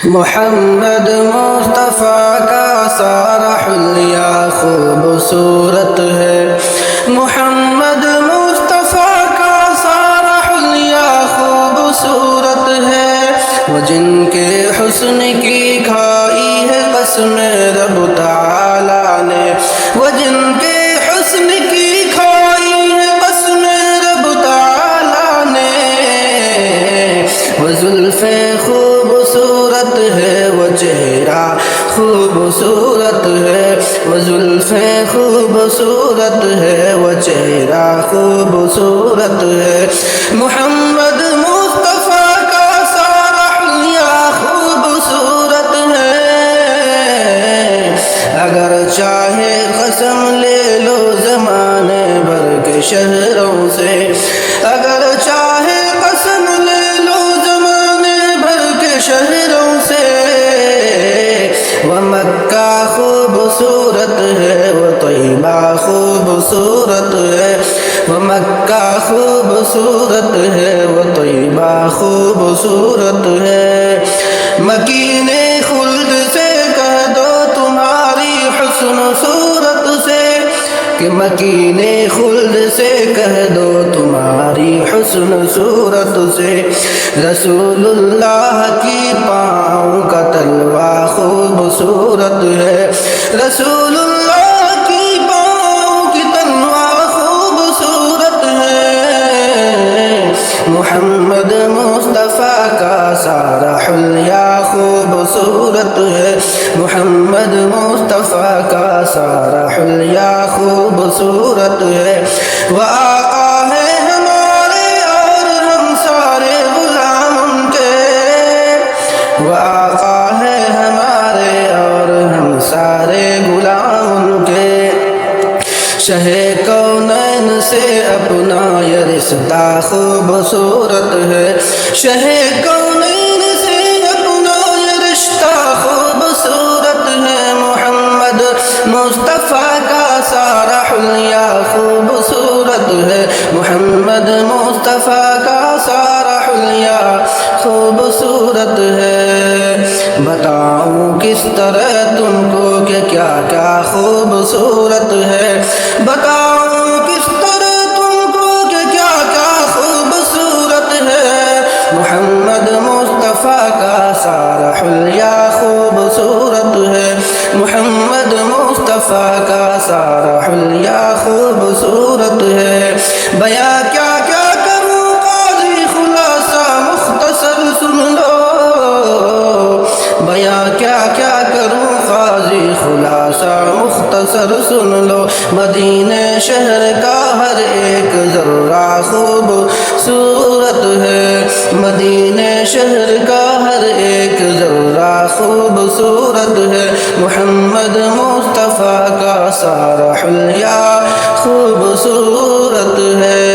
محمد مصطفیٰ کا سارا حلیہ خوبصورت ہے، محمد مصطفیٰ کا سارا حلیہ خوبصورت ہے، وہ جن کے حسن کی کھائی ہے قسم رب تعالیٰ نے، وہ جن کے حسن کی کھائی ہے قسم رب تعالیٰ نے، وہ زلفیں خوبصورت ہے، وہ چہرہ خوبصورت ہے، وہ زلفیں خوبصورت ہے، وہ چہرہ خوبصورت ہے، محمد مصطفیٰ کا سارا حلیہ خوبصورت ہے، اگر چاہے قسم لے لو زمانے بھر کے شہروں سے، اگر چاہے قسم لے لو زمانے بھر کے شہروں سے، وہ مکہ خوبصورت ہے، وہ طیبہ خوبصورت ہے، وہ مکہ خوبصورت ہے، وہ طیبہ خوبصورت ہے، مکین خلد سے کہہ دو تمہاری حسن صورت سے، کہ مکین خلد سے کہہ دو تمہاری حسن صورت سے، رسول اللہ کی پاؤں کا تلوا خوبصورت ہے، رسول اللہ کی پاؤں کی تلوا خوبصورت ہے، محمد مصطفیٰ کا سارا حلیہ خوبصورت ہے، محمد مصطفیٰ کا سارا حلیہ خوبصورت ہے، وہ آقا ہے ہمارے اور ہم سارے غلام ان کے، وہ آقا ہے ہمارے اور ہم سارے غلام ان کے، شہ کونین سے اپنا یہ رشتہ خوبصورت ہے، شہ کونین سے اپنا یہ رشتہ خوبصورت ہے، محمد مصطفیٰ کا سارا حلیہ خوبصورت ہے، محمد مصطفیٰ کا سارا حلیہ خوبصورت ہے، بتاؤں کس طرح تم کو کہ کیا کیا خوبصورت ہے، بتاؤں کس طرح تم کو کہ کیا کیا خوبصورت ہے، محمد مصطفیٰ کا سارا حلیہ خوبصورت ہے، محمد مصطفیٰ کا سارا حلیہ خوبصورت ہے، بیاں کیا کیا کروں قاضی خلاصہ مختصر سن لو، بیاں کیا کیا کروں قاضی خلاصہ مختصر سن لو، مدینہ شہر کا ہر ایک ذرہ خوبصورت ہے، مدینہ شہر کا ہر ایک ذرہ خوبصورت ہے، محمد مصطفیٰ کا سارا حلیہ خوبصورت ہے۔